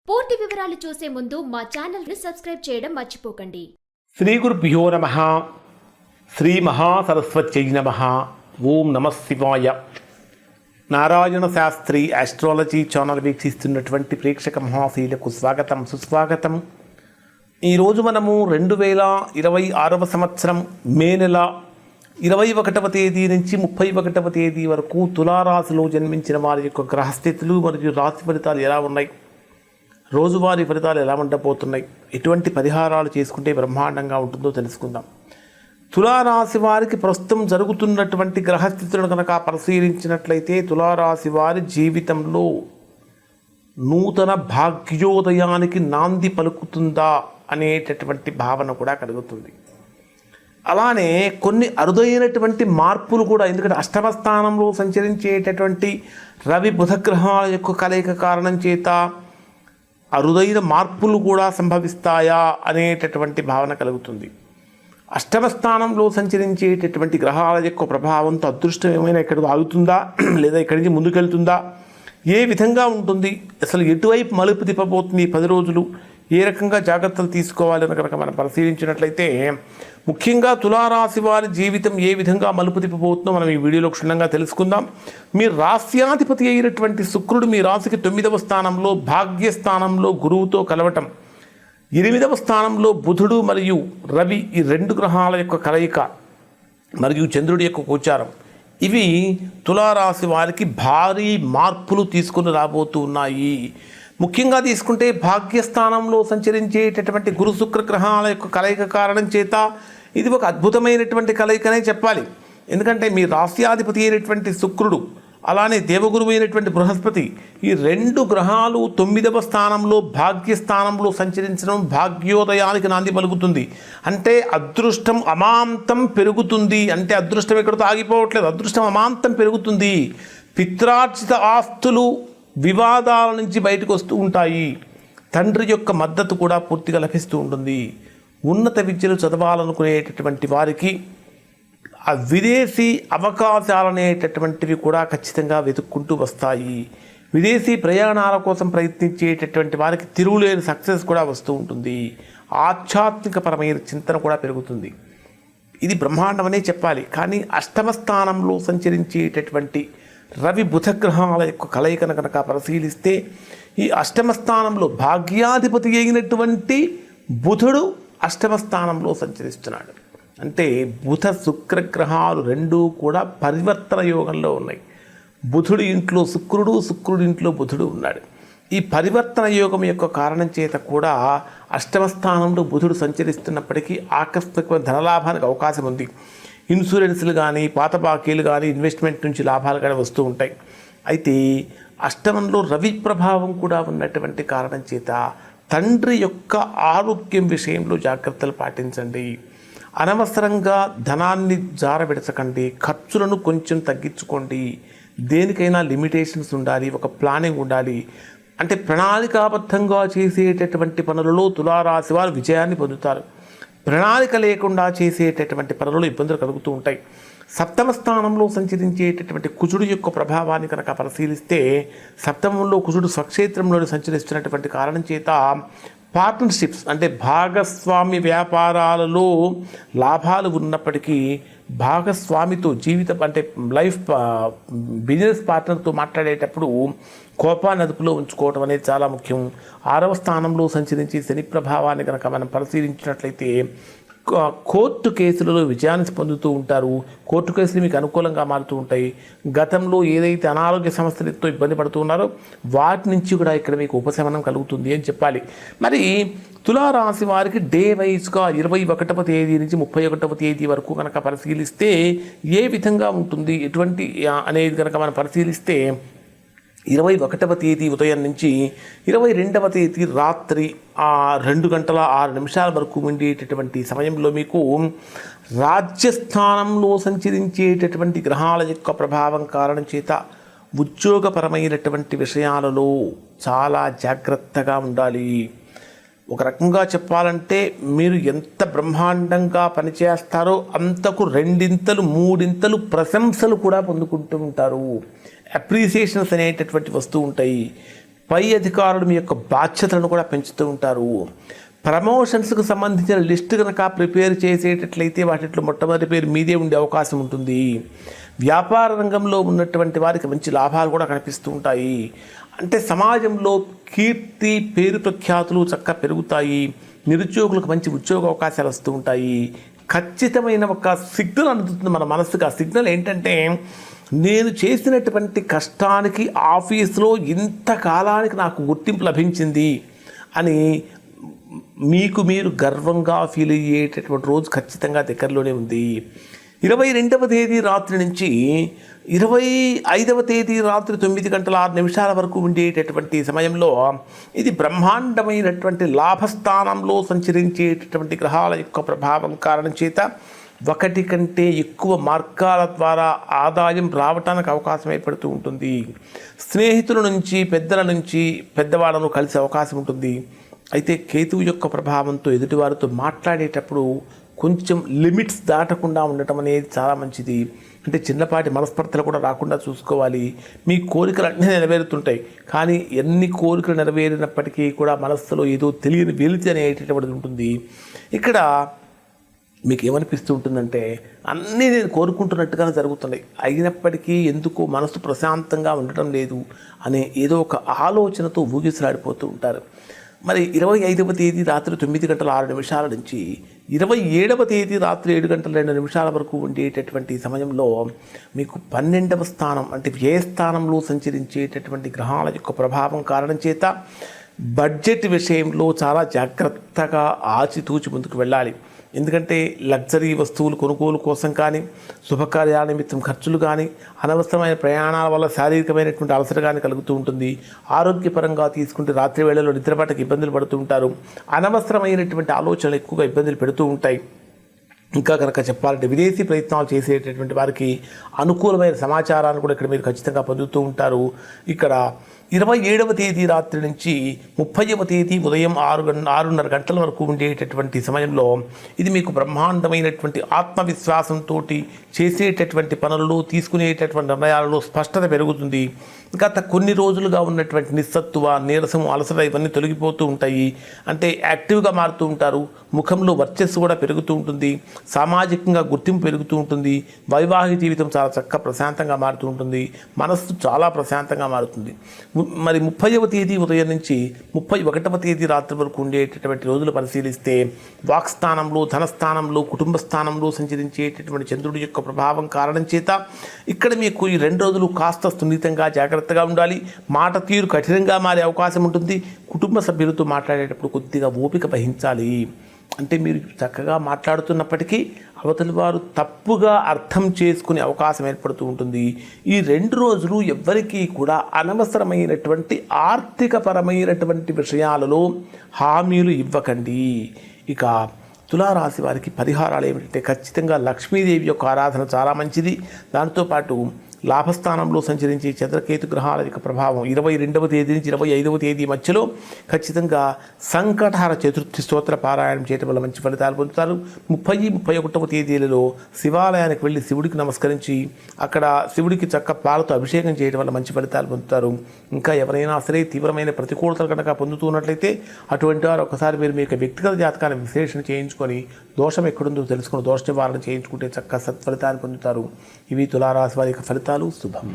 పూర్తి వివరాలు చూసే ముందు మా ఛానల్ ని సబ్స్క్రైబ్ చేయడం మర్చిపోకండి. శ్రీ గురుభ్యో నమః. శ్రీ మహాసరస్వత్యై నమః. ఓం నమః శివాయ. నారాయణ శాస్త్రి ఆస్ట్రాలజీ ఛానల్ వీక్షిస్తున్నటువంటి ప్రేక్షక మహాశీలకు స్వాగతం, సుస్వాగతం. ఈరోజు మనము 2026వ సంవత్సరం మే నెల 21వ తేదీ నుంచి 31వ తేదీ వరకు తులారాశిలో జన్మించిన వారి యొక్క గ్రహస్థితులు మరియు రాశి ఫలితాలు ఎలా ఉన్నాయి, రోజువారీ ఫలితాలు ఎలా ఉండబోతున్నాయి, ఎటువంటి పరిహారాలు చేసుకుంటే బ్రహ్మాండంగా ఉంటుందో తెలుసుకుందాం. తులారాశి వారికి ప్రస్తుతం జరుగుతున్నటువంటి గ్రహస్థితులను కనుక పరిశీలించినట్లయితే తులారాశి వారి జీవితంలో నూతన భాగ్యోదయానికి నాంది పలుకుతుందా అనేటటువంటి భావన కూడా కలుగుతుంది. అలానే కొన్ని అరుదైనటువంటి మార్పులు కూడా, ఎందుకంటే అష్టమ స్థానంలో సంచరించేటటువంటి రవి బుధ గ్రహాల యొక్క కలయిక కారణం చేత అరుదైన మార్పులు కూడా సంభవిస్తాయా అనేటటువంటి భావన కలుగుతుంది. అష్టమ స్థానంలో సంచరించేటటువంటి గ్రహాల యొక్క ప్రభావంతో అదృష్టం ఏమైనా ఇక్కడ ఆగుతుందా లేదా ఇక్కడి నుంచి ముందుకెళ్తుందా, ఏ విధంగా ఉంటుంది, అసలు ఎటువైపు మలుపు తిప్పబోతుంది 10 రోజులు, ఏ రకంగా జాగ్రత్తలు తీసుకోవాలని కనుక మనం పరిశీలించినట్లయితే ముఖ్యంగా తులారాశి వారి జీవితం ఏ విధంగా మలుపు తిప్పబోతుందో మనం ఈ వీడియోలో క్షుణ్ణంగా తెలుసుకుందాం. మీ రాశ్యాధిపతి అయినటువంటి శుక్రుడు మీ రాశికి 9వ స్థానంలో భాగ్యస్థానంలో గురువుతో కలవటం, 8వ స్థానంలో బుధుడు మరియు రవి ఈ 2 గ్రహాల యొక్క కలయిక మరియు చంద్రుడి యొక్క గోచారం, ఇవి తులారాశి వారికి భారీ మార్పులు తీసుకుని రాబోతూ ఉన్నాయి. ముఖ్యంగా తీసుకుంటే భాగ్యస్థానంలో సంచరించేటటువంటి గురు శుక్ర గ్రహాల యొక్క కలయిక కారణం చేత ఇది ఒక అద్భుతమైనటువంటి కలయికనే చెప్పాలి. ఎందుకంటే మీ రాశ్యాధిపతి అయినటువంటి శుక్రుడు అలానే దేవగురువు అయినటువంటి బృహస్పతి ఈ 2 గ్రహాలు 9వ స్థానంలో భాగ్యస్థానంలో సంచరించడం భాగ్యోదయానికి నాంది పలుకుతుంది. అంటే అదృష్టం అమాంతం పెరుగుతుంది. అంటే అదృష్టం ఎక్కడితో ఆగిపోవట్లేదు, అదృష్టం అమాంతం పెరుగుతుంది. పిత్రార్జిత ఆస్తులు వివాదాల నుంచి బయటకు వస్తూ ఉంటాయి. తండ్రి యొక్క మద్దతు కూడా పూర్తిగా లభిస్తూ ఉంటుంది. ఉన్నత విద్యలు చదవాలనుకునేటటువంటి వారికి ఆ విదేశీ అవకాశాలనేటటువంటివి కూడా ఖచ్చితంగా వెతుక్కుంటూ వస్తాయి. విదేశీ ప్రయాణాల కోసం ప్రయత్నించేటటువంటి వారికి తిరుగులేని సక్సెస్ కూడా వస్తూ ఉంటుంది. ఆధ్యాత్మికపరమైన చింతన కూడా పెరుగుతుంది. ఇది బ్రహ్మాండమనే చెప్పాలి. కానీ అష్టమ స్థానంలో సంచరించేటటువంటి రవి బుధ గ్రహాల యొక్క కలయికను కనుక పరిశీలిస్తే ఈ అష్టమ స్థానంలో భాగ్యాధిపతి అయినటువంటి బుధుడు అష్టమ స్థానంలో సంచరిస్తున్నాడు. అంటే బుధ శుక్ర గ్రహాలు 2 కూడా పరివర్తన యోగంలో ఉన్నాయి. బుధుడి ఇంట్లో శుక్రుడు, శుక్రుడి ఇంట్లో బుధుడు ఉన్నాడు. ఈ పరివర్తన యోగం యొక్క కారణం చేత కూడా అష్టమ స్థానంలో బుధుడు సంచరిస్తున్నప్పటికీ ఆకస్మికమైన ధనలాభానికి అవకాశం ఉంది. ఇన్సూరెన్స్లు కానీ పాత బాకీలు కానీ ఇన్వెస్ట్మెంట్ నుంచి లాభాలు కానీ వస్తూ ఉంటాయి. అయితే అష్టమంలో రవి ప్రభావం కూడా ఉన్నటువంటి కారణం చేత తండ్రి యొక్క ఆరోగ్యం విషయంలో జాగ్రత్తలు పాటించండి. అనవసరంగా ధనాన్ని జారబెడచకండి. ఖర్చులను కొంచెం తగ్గించుకోండి. దేనికైనా లిమిటేషన్స్ ఉండాలి, ఒక ప్లానింగ్ ఉండాలి. అంటే ప్రణాళికాబద్ధంగా చేసేటటువంటి పనులలో తులారాశి వారు విజయాన్ని పొందుతారు. ప్రణాళిక లేకుండా చేసేటటువంటి పనులలో ఇబ్బందులు కలుగుతూ ఉంటాయి. సప్తమ స్థానంలో సంచరించేటటువంటి కుజుడు యొక్క ప్రభావాన్ని కనుక పరిశీలిస్తే సప్తమంలో కుజుడు స్వక్షేత్రంలో సంచరిస్తున్నటువంటి కారణం చేత పార్ట్నర్షిప్స్ అంటే భాగస్వామి వ్యాపారాలలో లాభాలు ఉన్నప్పటికీ భాగస్వామితో జీవితం అంటే లైఫ్ బిజినెస్ పార్ట్నర్తో మాట్లాడేటప్పుడు కోపాన్ని అదుపులో ఉంచుకోవడం అనేది చాలా ముఖ్యం. 6వ స్థానంలో సంచరించి శని ప్రభావాన్ని కనుక మనం పరిశీలించినట్లయితే కోర్టు కేసులలో విజయాన్ని పొందుతూ ఉంటారు. కోర్టు కేసులు మీకు అనుకూలంగా మారుతూ ఉంటాయి. గతంలో ఏదైతే అనారోగ్య సమస్యలతో ఇబ్బంది పడుతూ ఉన్నారో వాటి నుంచి కూడా ఇక్కడ మీకు ఉపశమనం కలుగుతుంది అని చెప్పాలి. మరి తులారాశి వారికి డే వైజ్గా 21వ తేదీ నుంచి 31వ తేదీ వరకు కనుక పరిశీలిస్తే ఏ విధంగా ఉంటుంది, ఎటువంటి అనేది కనుక మనం పరిశీలిస్తే 21వ తేదీ ఉదయం నుంచి 22వ తేదీ రాత్రి 2 గంటల 6 నిమిషాల వరకు ఉండేటటువంటి సమయంలో మీకు రాజ్యస్థానంలో సంచరించేటటువంటి గ్రహాల యొక్క ప్రభావం కారణం చేత ఉద్యోగపరమైనటువంటి విషయాలలో చాలా జాగ్రత్తగా ఉండాలి. ఒక రకంగా చెప్పాలంటే మీరు ఎంత బ్రహ్మాండంగా పనిచేస్తారో అంతకు 2 3 ప్రశంసలు కూడా పొందుకుంటూ ఉంటారు. అప్రిసియేషన్స్ అనేటటువంటి వస్తూ ఉంటాయి. పై అధికారులు మీ యొక్క బాధ్యతలను కూడా పెంచుతూ ఉంటారు. ప్రమోషన్స్కు సంబంధించిన లిస్ట్ కనుక ప్రిపేర్ చేసేటట్లయితే వాటిలో మొట్టమొదటి పేరు మీదే ఉండే అవకాశం ఉంటుంది. వ్యాపార రంగంలో ఉన్నటువంటి వారికి మంచి లాభాలు కూడా కనిపిస్తూ ఉంటాయి. అంటే సమాజంలో కీర్తి పేరు ప్రఖ్యాతులు చక్కగా పెరుగుతాయి. నిరుద్యోగులకు మంచి ఉద్యోగ అవకాశాలు వస్తూ ఉంటాయి. ఖచ్చితమైన ఒక సిగ్నల్ అందుతుంది మన మనసుకు. ఆ సిగ్నల్ ఏంటంటే, నేను చేసినటువంటి కష్టానికి ఆఫీస్లో ఇంతకాలానికి నాకు గుర్తింపు లభించింది అని మీకు మీరు గర్వంగా ఫీల్ అయ్యేటటువంటి రోజు ఖచ్చితంగా దగ్గరలోనే ఉంది. 22వ తేదీ రాత్రి నుంచి 25వ తేదీ రాత్రి 9:06 వరకు ఉండేటటువంటి సమయంలో ఇది బ్రహ్మాండమైనటువంటి లాభస్థానంలో సంచరించేటటువంటి గ్రహాల యొక్క ప్రభావం కారణం చేత ఒకటి కంటే ఎక్కువ మార్గాల ద్వారా ఆదాయం రావటానికి అవకాశం ఏర్పడుతూ ఉంటుంది. స్నేహితుల నుంచి పెద్దల నుంచి పెద్దవాళ్ళను కలిసే అవకాశం ఉంటుంది. అయితే కేతువు యొక్క ప్రభావంతో ఎదుటివారితో మాట్లాడేటప్పుడు కొంచెం లిమిట్స్ దాటకుండా ఉండటం అనేది చాలా మంచిది. అంటే చిన్నపాటి మనస్పర్ధలు కూడా రాకుండా చూసుకోవాలి. మీ కోరికలు అన్నీ నెరవేరుతుంటాయి, కానీ ఎన్ని కోరికలు నెరవేరినప్పటికీ కూడా మనస్సులో ఏదో తెలియని వెలితి అనేటటువంటిది ఉంటుంది. ఇక్కడ మీకు ఏమనిపిస్తూ ఉంటుందంటే, అన్నీ నేను కోరుకుంటున్నట్టుగానే జరుగుతున్నాయి, అయినప్పటికీ ఎందుకో మనసు ప్రశాంతంగా ఉండటం లేదు అనే ఏదో ఒక ఆలోచనతో ఊగిసలాడిపోతూ ఉంటారు. మరి 25వ తేదీ రాత్రి 9:06 నుంచి 27వ తేదీ రాత్రి 7:02 వరకు ఉండేటటువంటి సమయంలో మీకు 12వ స్థానం అంటే వ్యయస్థానంలో సంచరించేటటువంటి గ్రహాల యొక్క ప్రభావం కారణం చేత బడ్జెట్ విషయంలో చాలా జాగ్రత్తగా ఆచితూచి ముందుకు వెళ్ళాలి. ఎందుకంటే లగ్జరీ వస్తువులు కొనుగోలు కోసం కానీ, శుభకార్యాల నిమిత్తం ఖర్చులు కానీ, అనవసరమైన ప్రయాణాల వల్ల శారీరకమైనటువంటి అలసట కానీ కలుగుతూ ఉంటుంది. ఆరోగ్యపరంగా తీసుకుంటే రాత్రి వేళల్లో నిద్రపాటుకు ఇబ్బందులు పడుతూ ఉంటారు. అనవసరమైనటువంటి ఆలోచనలు ఎక్కువగా ఇబ్బందులు పెడుతూ ఉంటాయి. ఇంకా కనుక చెప్పాలంటే విదేశీ ప్రయత్నాలు చేసేటటువంటి వారికి అనుకూలమైన సమాచారాన్ని కూడా ఇక్కడ మీరు ఖచ్చితంగా పొందుతూ ఉంటారు. ఇక్కడ 27వ తేదీ రాత్రి నుంచి 30వ తేదీ ఉదయం 6:30 గంటల వరకు ఉండేటటువంటి సమయంలో ఇది మీకు బ్రహ్మాండమైనటువంటి ఆత్మవిశ్వాసంతో చేసేటటువంటి పనుల్లో తీసుకునేటటువంటి నిర్ణయాలలో స్పష్టత పెరుగుతుంది. గత కొన్ని రోజులుగా ఉన్నటువంటి నిస్సత్తువ, నీరసం, అలసట ఇవన్నీ తొలగిపోతూ ఉంటాయి. అంటే యాక్టివ్గా మారుతూ ఉంటారు. ముఖంలో వర్చస్సు కూడా పెరుగుతూ ఉంటుంది. సామాజికంగా గుర్తింపు పెరుగుతూ ఉంటుంది. వైవాహిక జీవితం చాలా చక్కగా ప్రశాంతంగా మారుతూ ఉంటుంది. మనస్సు చాలా ప్రశాంతంగా మారుతుంది. మరి 30వ తేదీ ఉదయం నుంచి 31వ తేదీ రాత్రి వరకు ఉండేటటువంటి రోజులు పరిశీలిస్తే వాక్స్థానంలో, ధనస్థానంలో, కుటుంబ స్థానంలో సంచరించేటటువంటి చంద్రుడి యొక్క ప్రభావం కారణం చేత ఇక్కడ మీకు ఈ 2 రోజులు కాస్త సున్నితంగా జాగ్రత్తగా ఉండాలి. మాట తీరు కఠినంగా మారే అవకాశం ఉంటుంది. కుటుంబ సభ్యులతో మాట్లాడేటప్పుడు కొద్దిగా ఓపిక వహించాలి. అంటే మీరు చక్కగా మాట్లాడుతున్నప్పటికీ అవతలి వారు తప్పుగా అర్థం చేసుకునే అవకాశం ఏర్పడుతూ ఉంటుంది. ఈ 2 రోజులు ఎవ్వరికీ కూడా అనవసరమైనటువంటి ఆర్థికపరమైనటువంటి విషయాలలో హామీలు ఇవ్వకండి. ఇక తులారాశి వారికి పరిహారాలు ఏమిటంటే, ఖచ్చితంగా లక్ష్మీదేవి యొక్క ఆరాధన చాలా మంచిది. దాంతోపాటు లాభస్థానంలో సంచరించే చంద్రకేతు గ్రహాల యొక్క ప్రభావం 22వ తేదీ నుంచి 25వ తేదీ మధ్యలో ఖచ్చితంగా సంకటహర చతుర్థి స్తోత్ర పారాయణం చేయడం వల్ల మంచి ఫలితాలు పొందుతారు. 30, 31వ తేదీలలో శివాలయానికి వెళ్ళి శివుడికి నమస్కరించి అక్కడ శివుడికి చక్క పాలతో అభిషేకం చేయడం వల్ల మంచి ఫలితాలు పొందుతారు. ఇంకా ఎవరైనా సరే తీవ్రమైన ప్రతికూలతలు కనుక పొందుతున్నట్లయితే అటువంటి వారు ఒకసారి మీరు మీ యొక్క వ్యక్తిగత జాతకాన్ని విశ్లేషణ చేయించుకొని దోషం ఎక్కడుందో తెలుసుకుని దోష నివారణ చేయించుకుంటే చక్కగా సత్ఫలితాన్ని పొందుతారు. ఇవి తులారాశి వారి యొక్క ఫలితాలు. శుభం.